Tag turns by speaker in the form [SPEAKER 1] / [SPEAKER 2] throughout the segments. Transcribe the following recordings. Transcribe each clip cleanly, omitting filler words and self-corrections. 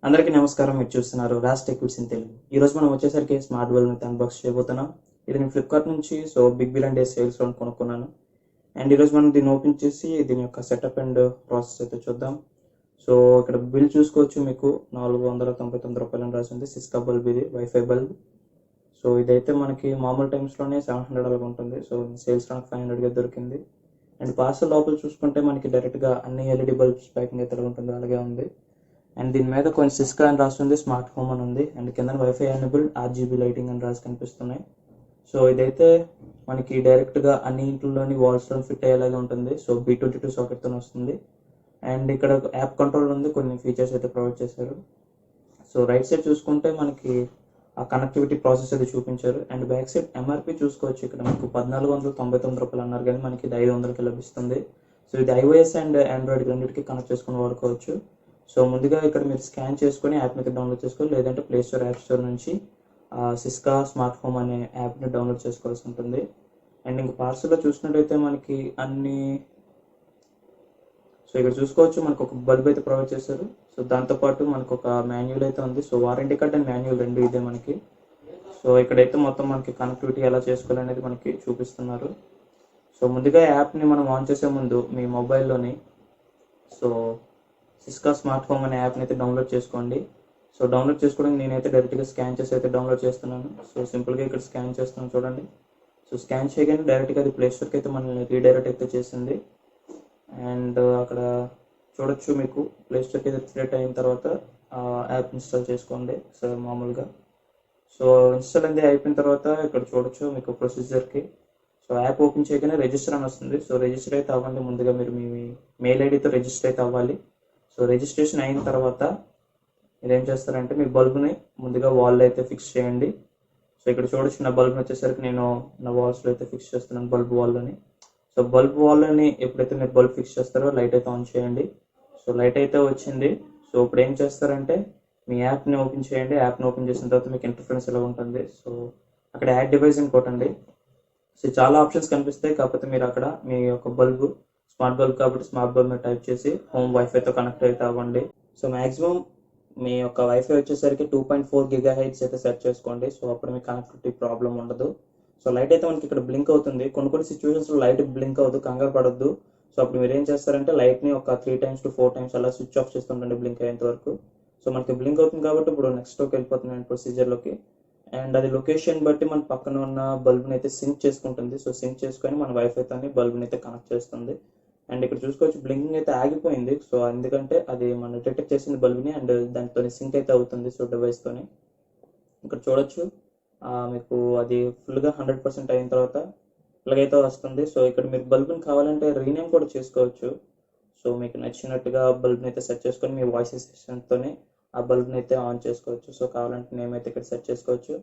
[SPEAKER 1] అందరికీ నమస్కారం. మీరు చూస్తున్నారు రాజ్ టెక్ విడ్స్ ఇన్ తెలుగు. ఈరోజు మనం వచ్చేసరికి స్మార్ట్ బల్బ్ అయితే అన్బాక్స్ చేయబోతున్నాం. ఇది నేను ఫ్లిప్కార్ట్ నుంచి బిగ్ బిలియన్ డేస్ సేల్స్లో కొనుక్కున్నాను. అండ్ ఈరోజు మనం దీన్ని ఓపెన్ చేసి దీని యొక్క సెటప్ అండ్ ప్రాసెస్ అయితే చూద్దాం. సో ఇక్కడ బిల్ చూసుకోవచ్చు, మీకు రూ. 499 అని రాసి ఉంది. సిస్కా బల్బ్, ఇది వైఫై బల్బ్. సో ఇదైతే మనకి మామూలు టైమ్స్లోనే $700 అలాగ ఉంటుంది. సో సేల్స్ నాకు 500గా దొరికింది. అండ్ పార్సల్ లోపల చూసుకుంటే మనకి డైరెక్ట్గా అన్ని ఎల్ఈడి బల్బ్స్ ప్యాకింగ్ అయితే ఉంటుంది, అలాగే ఉంది. అండ్ దీని మీద కొంచెం సిస్కా అని రాస్తుంది, స్మార్ట్ హోమ్ అని ఉంది. అండ్ కింద వైఫై ఎనేబుల్ ఆర్జీబీ లైటింగ్ అని రాసి కనిపిస్తున్నాయి. సో ఇదైతే మనకి డైరెక్ట్గా అన్ని ఇంట్లోని వాల్స్లో ఫిట్ అయ్యేలాగా ఉంటుంది. సో B22 సాకెట్తో వస్తుంది. అండ్ ఇక్కడ యాప్ కంట్రోల్ ఉంది, కొన్ని ఫీచర్స్ అయితే ప్రొవైడ్ చేశారు. సో రైట్ సైడ్ చూసుకుంటే మనకి ఆ కనెక్టివిటీ ప్రాసెస్ అయితే చూపించారు. అండ్ బ్యాక్ సైడ్ ఎంఆర్పి చూసుకోవచ్చు. ఇక్కడ మనకు రూ. 1499 అన్నారు, కానీ మనకి ఇది 500కి లభిస్తుంది. సో ఇది iOS అండ్ ఆండ్రాయిడ్ రెండింటికి కనెక్ట్ చేసుకుని వాడుకోవచ్చు. సో ముందుగా ఇక్కడ మీరు స్కాన్ చేసుకొని యాప్ని అయితే డౌన్లోడ్ చేసుకోవాలి, లేదంటే ప్లే స్టోర్ యాప్ స్టోర్ నుంచి సిస్కా స్మార్ట్ హోమ్ అనే యాప్ని డౌన్లోడ్ చేసుకోవాల్సి ఉంటుంది. అండ్ ఇంక పార్సల్లో చూసినట్టయితే మనకి అన్ని సో ఇక్కడ చూసుకోవచ్చు, మనకు ఒక బల్బ్ అయితే ప్రొవైడ్ చేశారు. సో దాంతోపాటు మనకు ఒక మాన్యువల్ అయితే ఉంది. So warranty card and manual రెండు ఇదే మనకి. సో ఇక్కడైతే మొత్తం మనకి కనెక్టివిటీ ఎలా చేసుకోవాలనేది మనకి చూపిస్తున్నారు. సో ముందుగా యాప్ని మనం ఆన్ చేసే ముందు మీ మొబైల్లోని సో సిస్కా స్మార్ట్ హోమ్ అనే యాప్ని అయితే డౌన్లోడ్ చేసుకోండి. సో డౌన్లోడ్ చేసుకోవడానికి నేనైతే డైరెక్ట్గా స్కాన్ చేసి అయితే డౌన్లోడ్ చేస్తున్నాను. సో సింపుల్గా ఇక్కడ స్కాన్ చేస్తున్నాను చూడండి. సో స్కాన్ చేయగానే డైరెక్ట్గా అది ప్లే స్టోర్కి అయితే మనల్ని రీడైరెక్ట్ అయితే చేసింది. అండ్ అక్కడ చూడొచ్చు, మీకు ప్లే స్టోర్కి అయితే రిలేట్ అయిన తర్వాత యాప్ ఇన్స్టాల్ చేసుకోండి సార్ మామూలుగా. సో ఇన్స్టాల్ అనేది అయిపోయిన తర్వాత ఇక్కడ చూడొచ్చు మీకు ప్రొసీజర్కి. సో యాప్ ఓపెన్ చేయగానే రిజిస్టర్ అని వస్తుంది. సో రిజిస్టర్ అయితే అవ్వండి, ముందుగా మీరు మీ మెయిల్ ఐడితో రిజిస్టర్ అయితే అవ్వాలి. సో రిజిస్ట్రేషన్ అయిన తర్వాత మీరు ఏం చేస్తారంటే మీ బల్బ్ని ముందుగా వాల్ అయితే ఫిక్స్ చేయండి. సో ఇక్కడ చూడొచ్చు, నా బల్బ్ని వచ్చేసరికి నేను నా వాల్స్లో అయితే ఫిక్స్ చేస్తున్నాను, బల్బ్ వాల్లోని. సో బల్బ్ వాల్లోని ఎప్పుడైతే మీరు బల్బ్ ఫిక్స్ చేస్తారో లైట్ అయితే ఆన్ చేయండి. సో లైట్ అయితే వచ్చింది. సో ఇప్పుడు ఏం చేస్తారంటే మీ యాప్ని ఓపెన్ చేయండి. యాప్ని ఓపెన్ చేసిన తర్వాత మీకు ఇంటర్ఫరెన్స్ ఎలా ఉంటుంది. సో అక్కడ యాడ్ డివైస్ అని కొట్టండి. సో చాలా ఆప్షన్స్ కనిపిస్తాయి, కాకపోతే మీరు అక్కడ మీ యొక్క బల్బు స్మార్ట్ బల్బ్ కాబట్టి స్మార్ట్ బల్బ్ మీద టైప్ చేసి హోమ్ వైఫైతో కనెక్ట్ అయితే అవ్వండి. సో మాక్సిమం మీ యొక్క వైఫై వచ్చేసరికి 2.4 GHz అయితే సెట్ చేసుకోండి. సో అప్పుడు మీకు కనెక్టివిటీ ప్రాబ్లం ఉండదు. సో లైట్ అయితే మనకి ఇక్కడ బ్లింక్ అవుతుంది. కొన్ని సిచ్యువేషన్స్లో లైట్ బ్లింక్ అవ్వదు, కంగారు పడొద్దు. సో అప్పుడు మీరు ఏం చేస్తారంటే లైట్ని ఒక 3 times to 4 times అలా స్విచ్ ఆఫ్ చేస్తుండండి బ్లింక్ అయ్యేంత వరకు. సో మనకి బ్లింక్ అవుతుంది కాబట్టి ఇప్పుడు నెక్స్ట్లోకి వెళ్ళిపోతున్నాను ప్రొసీజర్లోకి. అండ్ అది లొకేషన్ బట్టి మన పక్కన ఉన్న బల్బ్ని అయితే సింక్ చేసుకుంటుంది. సో సింక్ చేసుకొని మన వైఫైతో బల్బ్ని అయితే కనెక్ట్ చేస్తుంది. అండ్ ఇక్కడ చూసుకోవచ్చు, బ్లింకింగ్ అయితే ఆగిపోయింది. సో ఎందుకంటే అది మనం డిటెక్ట్ చేసింది బల్బ్ని, అండ్ దాంతో సింక్ అయితే అవుతుంది సో డివైస్తోని. ఇక్కడ చూడొచ్చు, మీకు అది ఫుల్గా 100% అయిన తర్వాత ఇలాగైతే వస్తుంది. సో ఇక్కడ మీరు బల్బ్ని కావాలంటే రీనేమ్ కూడా చేసుకోవచ్చు. సో మీకు నచ్చినట్టుగా బల్బ్ని అయితే సెట్ చేసుకొని మీ వాయిస్ అసిస్టెంట్తోనే ఆ బల్బ్ని అయితే ఆన్ చేసుకోవచ్చు. సో కావాలంటే నేమ్ అయితే ఇక్కడ సెట్ చేసుకోవచ్చు.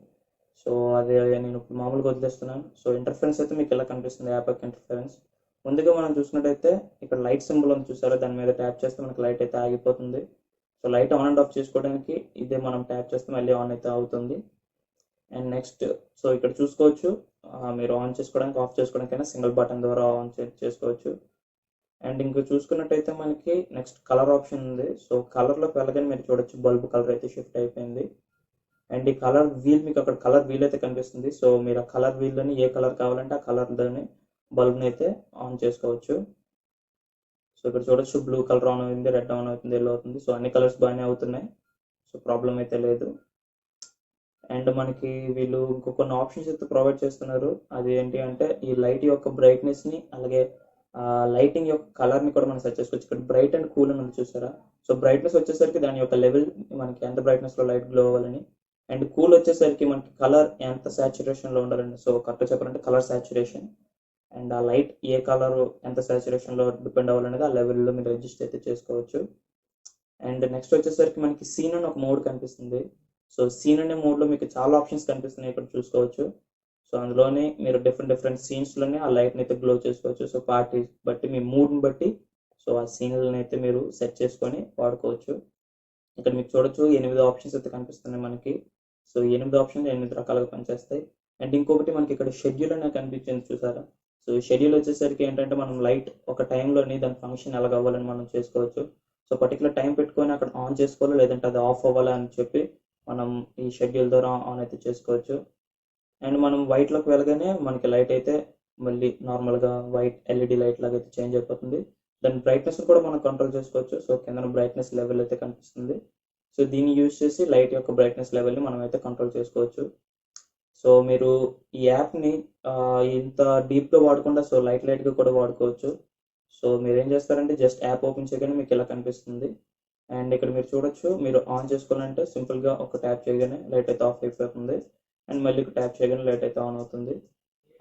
[SPEAKER 1] సో అది నేను ఇప్పుడు మామూలుగా వదిలేస్తున్నాను. సో ఇంటర్ఫరెన్స్ అయితే మీకు ఇలా కనిపిస్తుంది, యాప్ యొక్క ఇంటర్ఫరెన్స్. ముందుగా మనం చూసినట్టయితే ఇక్కడ లైట్ సింబల్ ఉంది చూసారా, దాని మీద ట్యాప్ చేస్తే మనకి లైట్ అయితే ఆగిపోతుంది. So light on and of చేసుకోవడానికి ఇదే మనం ట్యాప్ చేస్తే మళ్ళీ ఆన్ అయితే అవుతుంది. అండ్ నెక్స్ట్ సో ఇక్కడ చూసుకోవచ్చు, మీరు ఆన్ చేసుకోవడానికి ఆఫ్ చేసుకోవడానికైనా సింగిల్ బటన్ ద్వారా ఆన్ చేసుకోవచ్చు. అండ్ ఇంకా చూసుకున్నట్టయితే మనకి నెక్స్ట్ కలర్ ఆప్షన్ ఉంది. సో కలర్లోకి వెళ్ళగానే మీరు చూడొచ్చు, బల్బ్ కలర్ అయితే షిఫ్ట్ అయిపోయింది. అండ్ ఈ కలర్ వీల్, మీకు అక్కడ కలర్ వీల్ అయితే కనిపిస్తుంది. సో మీరు ఆ కలర్ వీల్లోని ఏ కలర్ కావాలంటే ఆ కలర్లోని బల్బ్ని అయితే ఆన్ చేసుకోవచ్చు. సో ఇక్కడ చూడొచ్చు, బ్లూ కలర్ ఆన్ అవుతుంది, రెడ్ ఆన్ అవుతుంది, ఎల్లో అవుతుంది. సో అన్ని కలర్స్ బాగానే అవుతున్నాయి. సో ప్రాబ్లం అయితే లేదు. అండ్ మనకి వీళ్ళు ఇంకో కొన్ని ఆప్షన్స్ అయితే ప్రొవైడ్ చేస్తున్నారు. అది ఏంటి అంటే ఈ లైట్ యొక్క బ్రైట్నెస్ని, అలాగే లైటింగ్ యొక్క కలర్ని కూడా మనం సెట్ చేసుకోవచ్చు. ఇక్కడ బ్రైట్ అండ్ కూల్ అని ఉంది చూసారా. సో బ్రైట్నెస్ వచ్చేసరికి దాని యొక్క లెవెల్, మనకి ఎంత బ్రైట్నెస్లో లైట్ గ్లో అవ్వాలని. అండ్ కూల్ వచ్చేసరికి మనకి కలర్ ఎంత సాచురేషన్లో ఉండాలండి. సో కరెక్ట్గా చెప్పాలంటే కలర్ సాచురేషన్. అండ్ ఆ లైట్ ఏ కలర్ ఎంత సాచురేషన్లో డిపెండ్ అవ్వాలనేది ఆ లెవెల్లో మీరు అడ్జస్ట్ అయితే చేసుకోవచ్చు. అండ్ నెక్స్ట్ వచ్చేసరికి మనకి సీన్ అని ఒక మోడ్ కనిపిస్తుంది. సో సీన్ అనే మోడ్లో మీకు చాలా ఆప్షన్స్ కనిపిస్తున్నాయి, ఇక్కడ చూసుకోవచ్చు. సో అందులోనే మీరు డిఫరెంట్ సీన్స్లోనే ఆ లైట్ని అయితే గ్లో చేసుకోవచ్చు. సో పార్టీ బట్టి మీ మూడ్ని బట్టి సో ఆ సీన్లను అయితే మీరు సెట్ చేసుకొని వాడుకోవచ్చు. ఇక్కడ మీకు చూడొచ్చు 8 ఆప్షన్స్ అయితే కనిపిస్తున్నాయి మనకి. సో 8 ఆప్షన్స్ 8 రకాలుగా పనిచేస్తాయి. అండ్ ఇంకొకటి మనకి ఇక్కడ షెడ్యూల్ అనేది కనిపించింది చూసారా. సో షెడ్యూల్ వచ్చేసరికి ఏంటంటే మనం లైట్ ఒక టైంలోని దాని ఫంక్షన్ ఎలాగ అవ్వాలని మనం చేసుకోవచ్చు. సో పర్టికులర్ టైం పెట్టుకొని అక్కడ ఆన్ చేసుకోవాలి, లేదంటే అది ఆఫ్ అవ్వాలి అని చెప్పి మనం ఈ షెడ్యూల్ ద్వారా ఆన్ అయితే చేసుకోవచ్చు. అండ్ మనం వైట్లోకి వెళ్ళగానే మనకి లైట్ అయితే మళ్ళీ నార్మల్గా వైట్ ఎల్ఈడి లైట్ లాగా అయితే చేంజ్ అయిపోతుంది. దాని బ్రైట్నెస్ కూడా మనం కంట్రోల్ చేసుకోవచ్చు. సో కింద బ్రైట్నెస్ లెవెల్ అయితే కనిపిస్తుంది. సో దీన్ని యూజ్ చేసి లైట్ యొక్క బ్రైట్నెస్ లెవెల్ని మనం అయితే కంట్రోల్ చేసుకోవచ్చు. సో మీరు ఈ యాప్ని ఇంత డీప్గా వాడకుండా సో లైట్గా కూడా వాడుకోవచ్చు. సో మీరు ఏం చేస్తారంటే జస్ట్ యాప్ ఓపెన్ చేయగానే మీకు ఇలా కనిపిస్తుంది. అండ్ ఇక్కడ మీరు చూడొచ్చు, మీరు ఆన్ చేసుకోవాలంటే సింపుల్గా ఒక ట్యాప్ చేయగానే లైట్ అయితే ఆఫ్ అయిపోతుంది. అండ్ మళ్ళీ ట్యాప్ చేయగానే లైట్ అయితే ఆన్ అవుతుంది.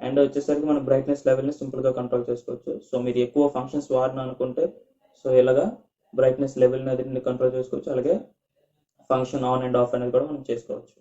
[SPEAKER 1] అండ్ వచ్చేసరికి మన బ్రైట్నెస్ లెవెల్ని సింపుల్గా కంట్రోల్ చేసుకోవచ్చు. సో మీరు ఎక్కువ ఫంక్షన్స్ వాడిన అనుకుంటే సో ఇలాగా బ్రైట్నెస్ లెవెల్ని అది కంట్రోల్ చేసుకోవచ్చు. అలాగే ఫంక్షన్ ఆన్ అండ్ ఆఫ్ అనేది కూడా మనం చేసుకోవచ్చు.